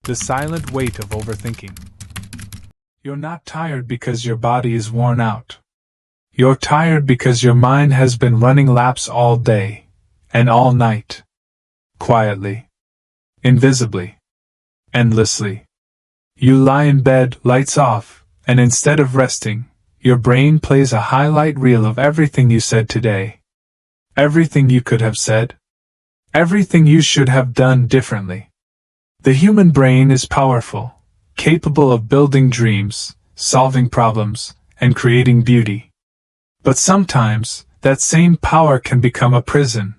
The silent weight of overthinking. You're not tired because your body is worn out. You're tired because your mind has been running laps all day, and all night. Quietly. Invisibly. Endlessly. You lie in bed, lights off, and instead of resting, your brain plays a highlight reel of everything you said today. Everything you could have said. Everything you should have done differently. The human brain is powerful, capable of building dreams, solving problems, and creating beauty. But sometimes, that same power can become a prison.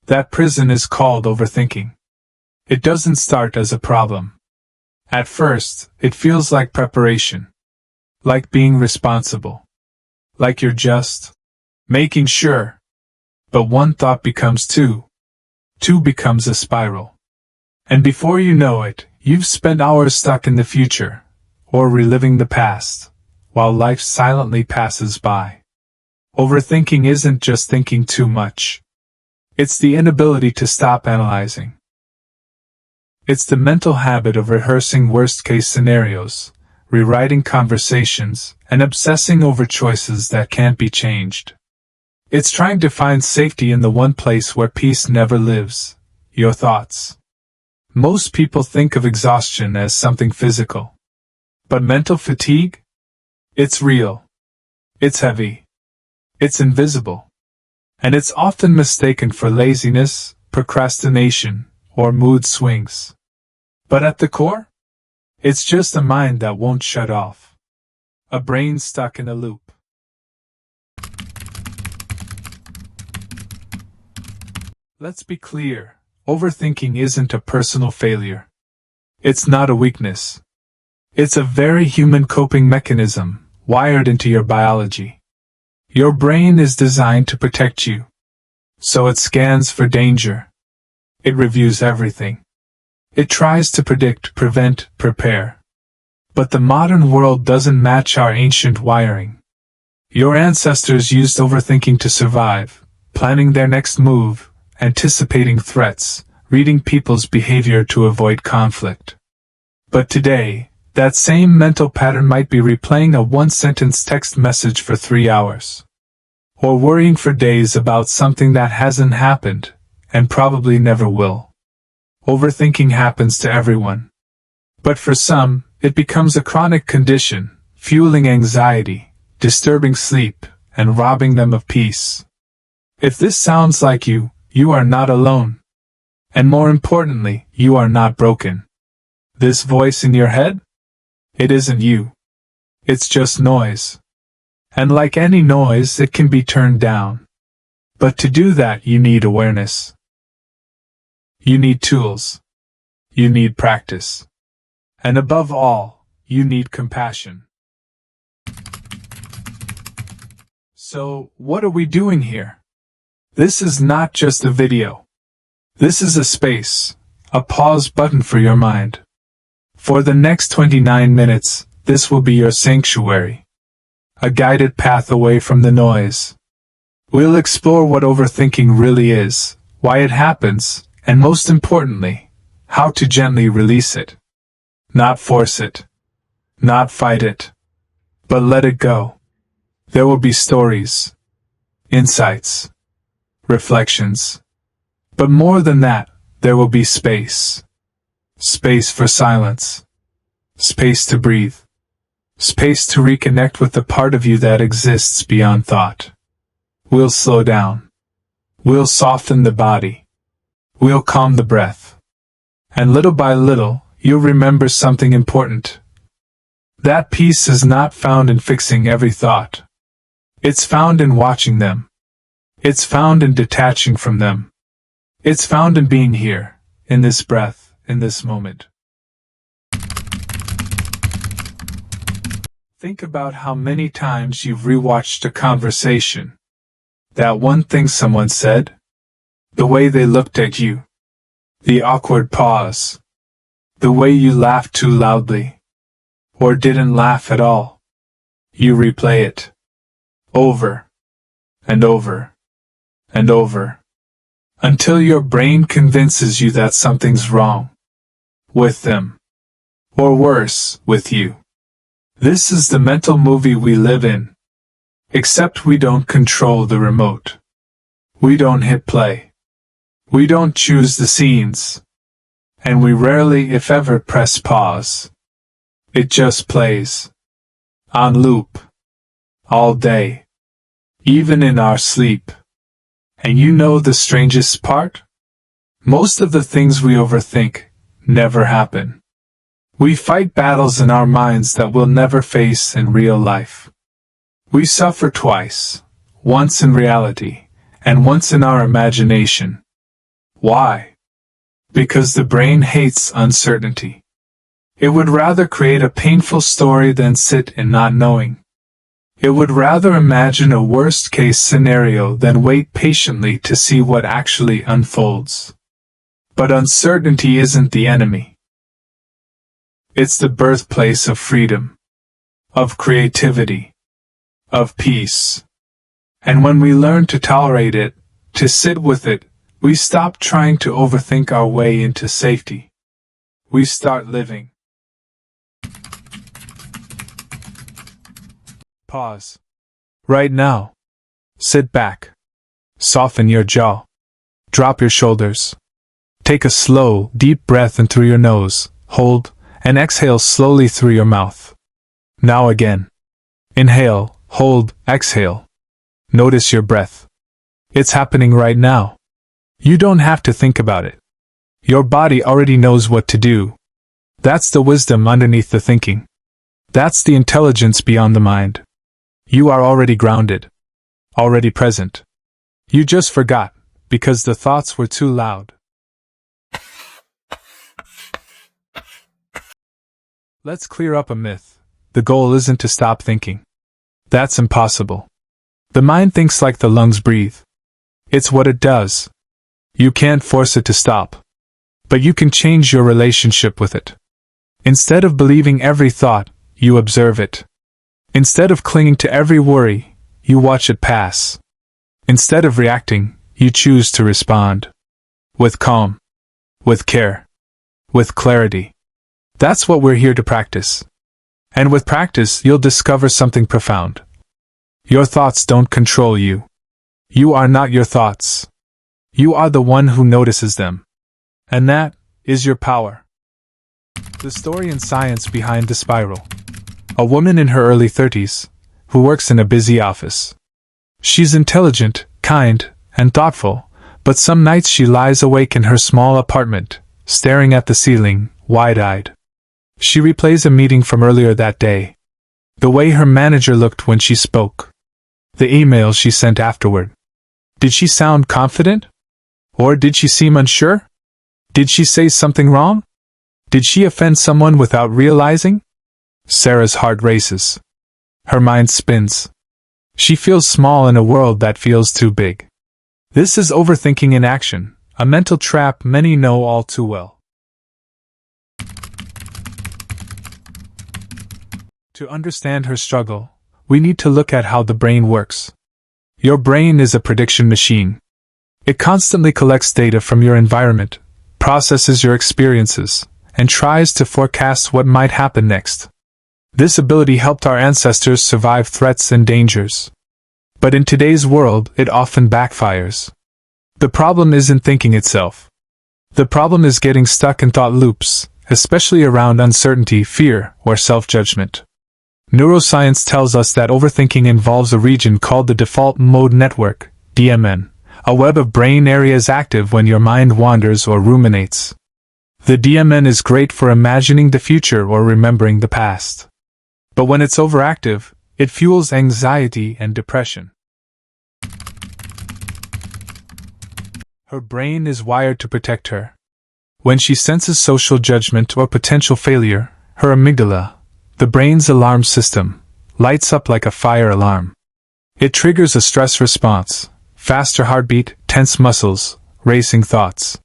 That prison is called overthinking. It doesn't start as a problem. At first, it feels like preparation. Like being responsible. Like you're just making sure. But one thought becomes two. Two becomes a spiral. And before you know it, you've spent hours stuck in the future, or reliving the past, while life silently passes by. Overthinking isn't just thinking too much. It's the inability to stop analyzing. It's the mental habit of rehearsing worst-case scenarios, rewriting conversations, and obsessing over choices that can't be changed. It's trying to find safety in the one place where peace never lives, your thoughts. Most people think of exhaustion as something physical. But mental fatigue? It's real. It's heavy. It's invisible. And it's often mistaken for laziness, procrastination, or mood swings. But at the core? It's just a mind that won't shut off. A brain stuck in a loop. Let's be clear. Overthinking isn't a personal failure. It's not a weakness. It's a very human coping mechanism, wired into your biology. Your brain is designed to protect you. So it scans for danger. It reviews everything. It tries to predict, prevent, prepare. But the modern world doesn't match our ancient wiring. Your ancestors used overthinking to survive, planning their next move, anticipating threats, reading people's behavior to avoid conflict. But today, that same mental pattern might be replaying a one-sentence text message for 3 hours. Or worrying for days about something that hasn't happened, and probably never will. Overthinking happens to everyone. But for some, it becomes a chronic condition, fueling anxiety, disturbing sleep, and robbing them of peace. If this sounds like you, you are not alone. And more importantly, you are not broken. This voice in your head? It isn't you. It's just noise. And like any noise, it can be turned down. But to do that, you need awareness. You need tools. You need practice. And above all, you need compassion. So, what are we doing here? This is not just a video. This is a space, a pause button for your mind. For the next 29 minutes, this will be your sanctuary. A guided path away from the noise. We'll explore what overthinking really is, why it happens, and most importantly, how to gently release it. Not force it. Not fight it. But let it go. There will be stories. Insights. Reflections. But more than that, there will be space. Space for silence. Space to breathe. Space to reconnect with the part of you that exists beyond thought. We'll slow down. We'll soften the body. We'll calm the breath. And little by little, you'll remember something important. That peace is not found in fixing every thought. It's found in watching them. It's found in detaching from them. It's found in being here, in this breath, in this moment. Think about how many times you've rewatched a conversation. That one thing someone said. The way they looked at you. The awkward pause. The way you laughed too loudly. Or didn't laugh at all. You replay it. Over. And over. And over. Until your brain convinces you that something's wrong. With them. or worse, with you. This is the mental movie we live in. Except we don't control the remote. We don't hit play. We don't choose the scenes. And we rarely, if ever, press pause. It just plays. On loop. All day. Even in our sleep. And you know the strangest part? Most of the things we overthink never happen. We fight battles in our minds that we'll never face in real life. We suffer twice, once in reality, and once in our imagination. Why? Because the brain hates uncertainty. It would rather create a painful story than sit in not knowing. It would rather imagine a worst-case scenario than wait patiently to see what actually unfolds. But uncertainty isn't the enemy. It's the birthplace of freedom, of creativity, of peace. And when we learn to tolerate it, to sit with it, we stop trying to overthink our way into safety. We start living. Pause. Right now. Sit back. Soften your jaw. Drop your shoulders. Take a slow, deep breath in through your nose, hold, and exhale slowly through your mouth. Now again. Inhale, hold, exhale. Notice your breath. It's happening right now. You don't have to think about it. Your body already knows what to do. That's the wisdom underneath the thinking. That's the intelligence beyond the mind. You are already grounded. Already present. You just forgot, because the thoughts were too loud. Let's clear up a myth. The goal isn't to stop thinking. That's impossible. The mind thinks like the lungs breathe. It's what it does. You can't force it to stop. But you can change your relationship with it. Instead of believing every thought, you observe it. Instead of clinging to every worry, you watch it pass. Instead of reacting, you choose to respond. With calm. With care. With clarity. That's what we're here to practice. And with practice, you'll discover something profound. Your thoughts don't control you. You are not your thoughts. You are the one who notices them. And that is your power. The story and science behind the spiral. A woman in her early 30s, who works in a busy office. She's intelligent, kind, and thoughtful, but some nights she lies awake in her small apartment, staring at the ceiling, wide-eyed. She replays a meeting from earlier that day. The way her manager looked when she spoke. The email she sent afterward. Did she sound confident? Or did she seem unsure? Did she say something wrong? Did she offend someone without realizing? Sarah's heart races. Her mind spins. She feels small in a world that feels too big. This is overthinking in action, a mental trap many know all too well. To understand her struggle, we need to look at how the brain works. Your brain is a prediction machine. It constantly collects data from your environment, processes your experiences, and tries to forecast what might happen next. This ability helped our ancestors survive threats and dangers. But in today's world, it often backfires. The problem isn't thinking itself. The problem is getting stuck in thought loops, especially around uncertainty, fear, or self-judgment. Neuroscience tells us that overthinking involves a region called the default mode network, DMN, a web of brain areas active when your mind wanders or ruminates. The DMN is great for imagining the future or remembering the past. But when it's overactive, it fuels anxiety and depression. Her brain is wired to protect her. When she senses social judgment or potential failure, her amygdala, the brain's alarm system, lights up like a fire alarm. It triggers a stress response, faster heartbeat, tense muscles, racing thoughts.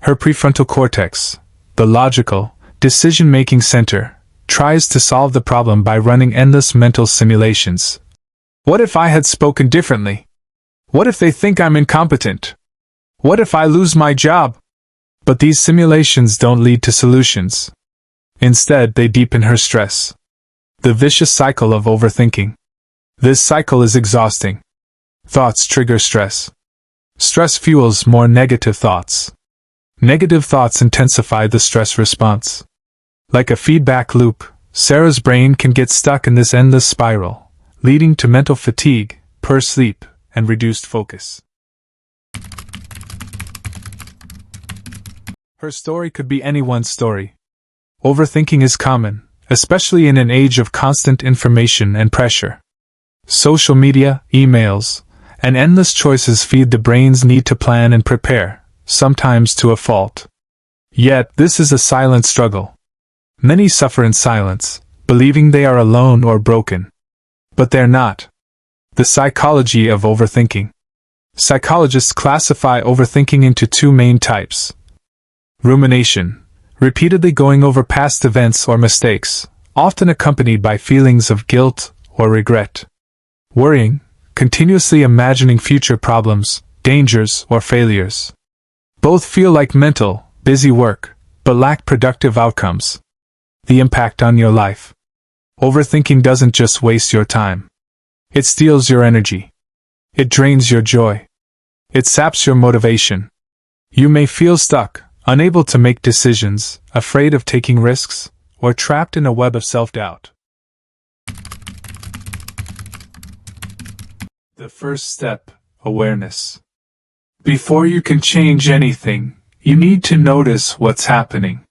Her prefrontal cortex, the logical, decision-making center, tries to solve the problem by running endless mental simulations. What if I had spoken differently? What if they think I'm incompetent? What if I lose my job? But these simulations don't lead to solutions. Instead, they deepen her stress. The vicious cycle of overthinking. This cycle is exhausting. Thoughts trigger stress. Stress fuels more negative thoughts. Negative thoughts intensify the stress response. Like a feedback loop, Sarah's brain can get stuck in this endless spiral, leading to mental fatigue, poor sleep, and reduced focus. Her story could be anyone's story. Overthinking is common, especially in an age of constant information and pressure. Social media, emails, and endless choices feed the brain's need to plan and prepare, sometimes to a fault. Yet, this is a silent struggle. Many suffer in silence, believing they are alone or broken. But they're not. The psychology of overthinking. Psychologists classify overthinking into two main types. Rumination, repeatedly going over past events or mistakes, often accompanied by feelings of guilt or regret. Worrying, continuously imagining future problems, dangers, or failures. Both feel like mental, busy work, but lack productive outcomes. The impact on your life. Overthinking doesn't just waste your time. It steals your energy. It drains your joy. It saps your motivation. You may feel stuck, unable to make decisions, afraid of taking risks, or trapped in a web of self-doubt. The first step, awareness. Before you can change anything, you need to notice what's happening.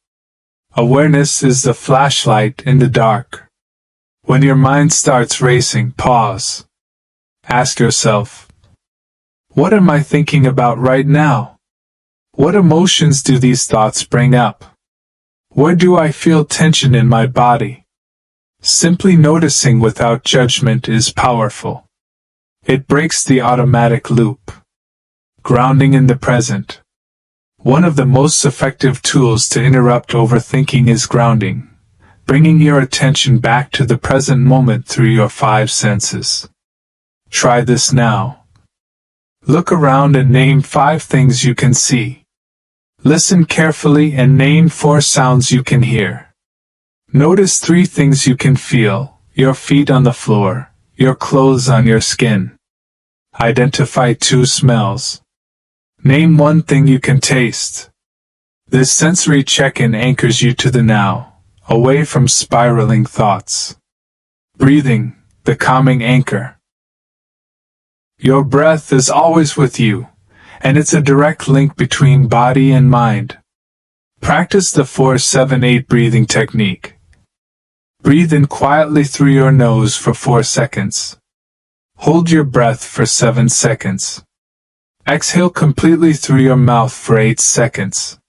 Awareness is the flashlight in the dark. When your mind starts racing, pause. Ask yourself, what am I thinking about right now? What emotions do these thoughts bring up? Where do I feel tension in my body? Simply noticing without judgment is powerful. It breaks the automatic loop. Grounding in the present. One of the most effective tools to interrupt overthinking is grounding, bringing your attention back to the present moment through your 5 senses. Try this now. Look around and name 5 things you can see. Listen carefully and name 4 sounds you can hear. Notice 3 things you can feel: your feet on the floor, your clothes on your skin. Identify 2 smells. Name 1 thing you can taste. This sensory check-in anchors you to the now, away from spiraling thoughts. Breathing, the calming anchor. Your breath is always with you, and it's a direct link between body and mind. Practice the 4-7-8 breathing technique. Breathe in quietly through your nose for 4 seconds. Hold your breath for 7 seconds. Exhale completely through your mouth for 8 seconds.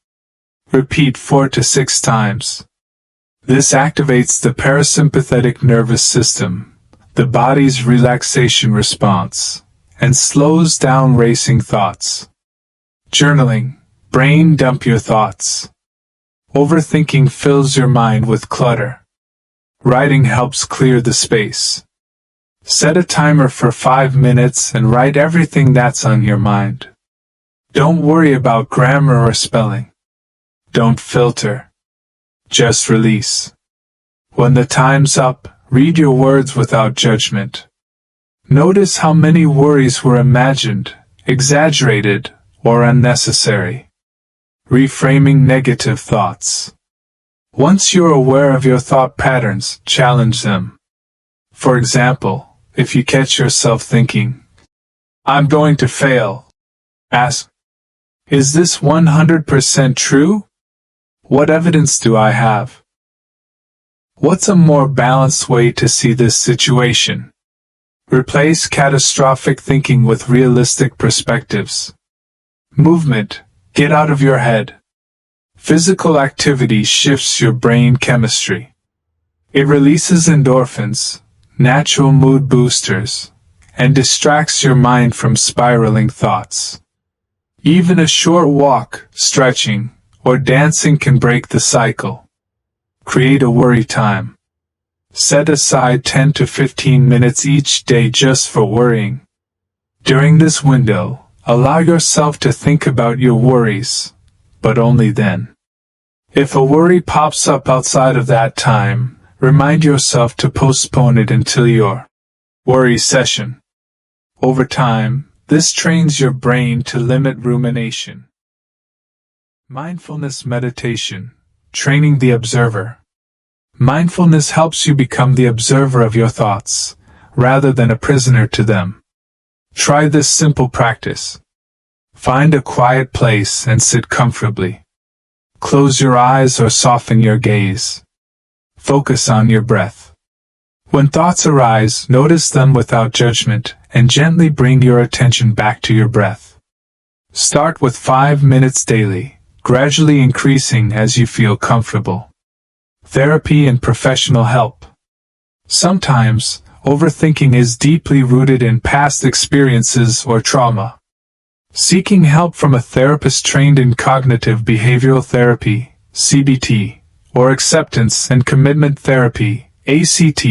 Repeat 4 to 6 times. This activates the parasympathetic nervous system, the body's relaxation response, and slows down racing thoughts. Journaling, brain dump your thoughts. Overthinking fills your mind with clutter. Writing helps clear the space. Set a timer for 5 minutes and write everything that's on your mind. Don't worry about grammar or spelling. Don't filter. Just release. When the time's up, read your words without judgment. Notice how many worries were imagined, exaggerated, or unnecessary. Reframing negative thoughts. Once you're aware of your thought patterns, challenge them. For example, if you catch yourself thinking, "I'm going to fail," ask, "Is this 100% true? What evidence do I have?" What's a more balanced way to see this situation? Replace catastrophic thinking with realistic perspectives. Movement, get out of your head. Physical activity shifts your brain chemistry. It releases endorphins, natural mood boosters, and distracts your mind from spiraling thoughts. Even a short walk, stretching, or dancing can break the cycle. Create a worry time. Set aside 10 to 15 minutes each day just for worrying. During this window, allow yourself to think about your worries, but only then. If a worry pops up outside of that time, remind yourself to postpone it until your worry session. Over time, this trains your brain to limit rumination. Mindfulness meditation, training the observer. Mindfulness helps you become the observer of your thoughts, rather than a prisoner to them. Try this simple practice. Find a quiet place and sit comfortably. Close your eyes or soften your gaze. Focus on your breath. When thoughts arise, notice them without judgment and gently bring your attention back to your breath. Start with 5 minutes daily, gradually increasing as you feel comfortable. Therapy and professional help. Sometimes, overthinking is deeply rooted in past experiences or trauma. Seeking help from a therapist trained in cognitive behavioral therapy, CBT, or acceptance and commitment therapy, ACT,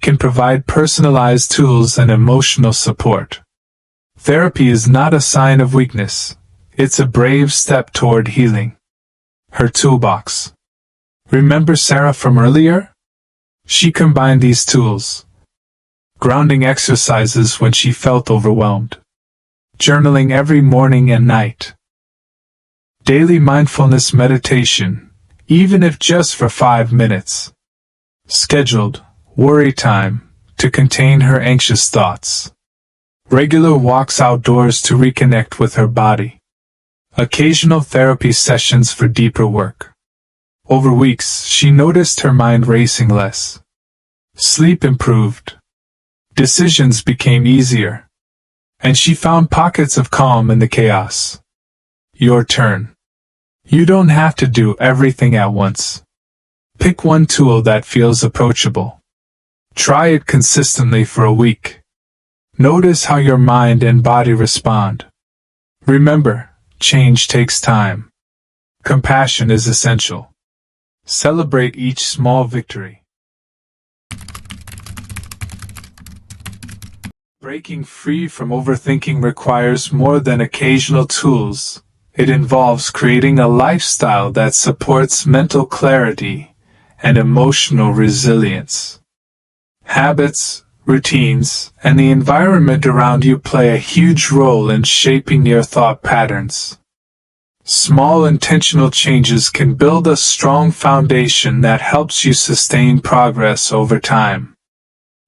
can provide personalized tools and emotional support. Therapy is not a sign of weakness. It's a brave step toward healing. Her toolbox. Remember Sarah from earlier? She combined these tools. Grounding exercises when she felt overwhelmed. Journaling every morning and night. Daily mindfulness meditation, even if just for 5 minutes. Scheduled worry time to contain her anxious thoughts. Regular walks outdoors to reconnect with her body. Occasional therapy sessions for deeper work. Over weeks, she noticed her mind racing less. Sleep improved. Decisions became easier. And she found pockets of calm in the chaos. Your turn. You don't have to do everything at once. Pick one tool that feels approachable. Try it consistently for a week. Notice how your mind and body respond. Remember, change takes time. Compassion is essential. Celebrate each small victory. Breaking free from overthinking requires more than occasional tools. It involves creating a lifestyle that supports mental clarity and emotional resilience. Habits, routines, and the environment around you play a huge role in shaping your thought patterns. Small intentional changes can build a strong foundation that helps you sustain progress over time.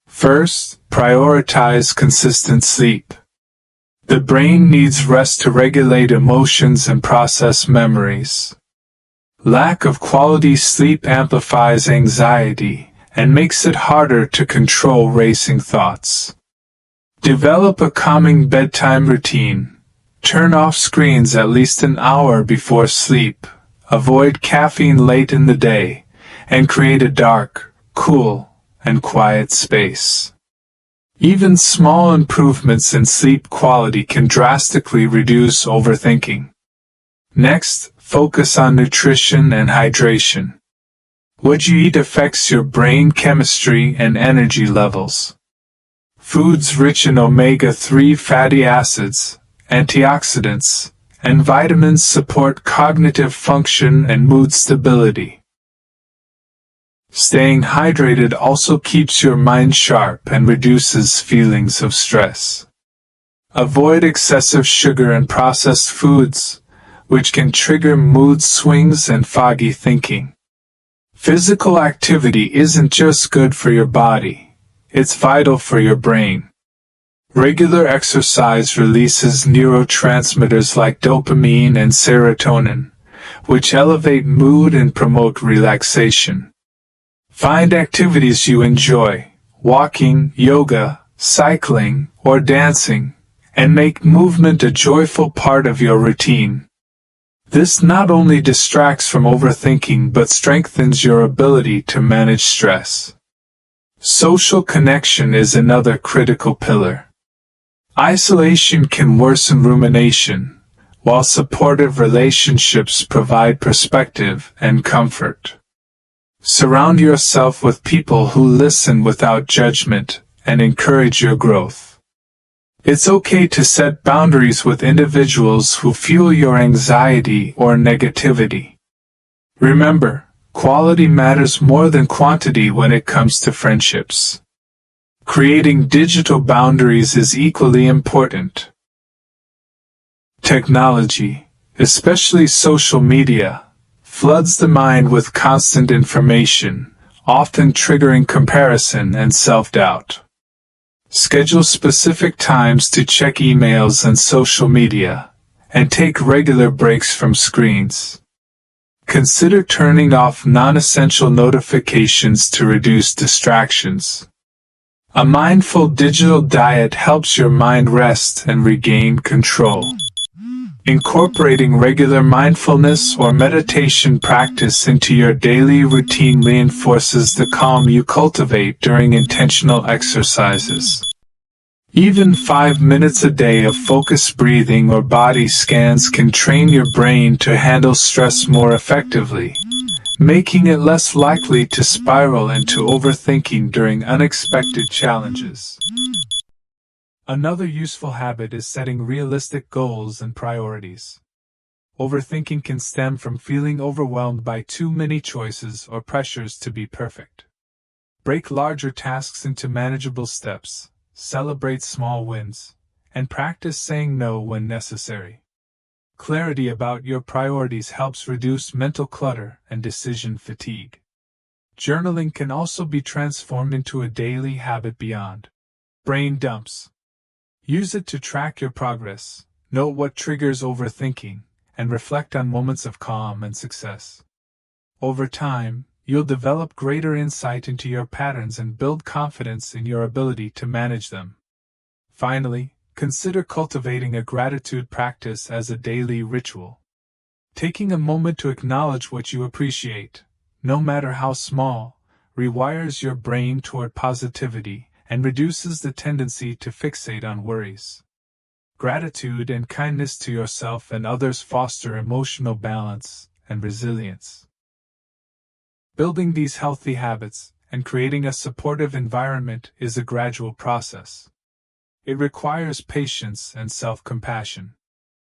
First, prioritize consistent sleep. The brain needs rest to regulate emotions and process memories. Lack of quality sleep amplifies anxiety and makes it harder to control racing thoughts. Develop a calming bedtime routine. Turn off screens at least an hour before sleep. Avoid caffeine late in the day, and create a dark, cool, and quiet space. Even small improvements in sleep quality can drastically reduce overthinking. Next, focus on nutrition and hydration. What you eat affects your brain chemistry and energy levels. Foods rich in omega-3 fatty acids, antioxidants, and vitamins support cognitive function and mood stability. Staying hydrated also keeps your mind sharp and reduces feelings of stress. Avoid excessive sugar and processed foods, which can trigger mood swings and foggy thinking. Physical activity isn't just good for your body, it's vital for your brain. Regular exercise releases neurotransmitters like dopamine and serotonin, which elevate mood and promote relaxation. Find activities you enjoy, walking, yoga, cycling, or dancing, and make movement a joyful part of your routine. This not only distracts from overthinking but strengthens your ability to manage stress. Social connection is another critical pillar. Isolation can worsen rumination, while supportive relationships provide perspective and comfort. Surround yourself with people who listen without judgment and encourage your growth. It's okay to set boundaries with individuals who fuel your anxiety or negativity. Remember, quality matters more than quantity when it comes to friendships. Creating digital boundaries is equally important. Technology, especially social media, floods the mind with constant information, often triggering comparison and self-doubt. Schedule specific times to check emails and social media, and take regular breaks from screens. Consider turning off non-essential notifications to reduce distractions. A mindful digital diet helps your mind rest and regain control. Incorporating regular mindfulness or meditation practice into your daily routine reinforces the calm you cultivate during intentional exercises. Even 5 minutes a day of focused breathing or body scans can train your brain to handle stress more effectively, making it less likely to spiral into overthinking during unexpected challenges. Another useful habit is setting realistic goals and priorities. Overthinking can stem from feeling overwhelmed by too many choices or pressures to be perfect. Break larger tasks into manageable steps, celebrate small wins, and practice saying no when necessary. Clarity about your priorities helps reduce mental clutter and decision fatigue. Journaling can also be transformed into a daily habit beyond brain dumps. Use it to track your progress, note what triggers overthinking, and reflect on moments of calm and success. Over time, you'll develop greater insight into your patterns and build confidence in your ability to manage them. Finally, consider cultivating a gratitude practice as a daily ritual. Taking a moment to acknowledge what you appreciate, no matter how small, rewires your brain toward positivity and reduces the tendency to fixate on worries. Gratitude and kindness to yourself and others foster emotional balance and resilience. Building these healthy habits and creating a supportive environment is a gradual process. It requires patience and self-compassion.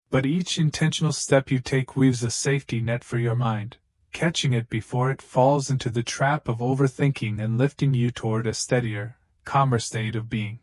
But each intentional step you take weaves a safety net for your mind, catching it before it falls into the trap of overthinking and lifting you toward a steadier, calmer state of being.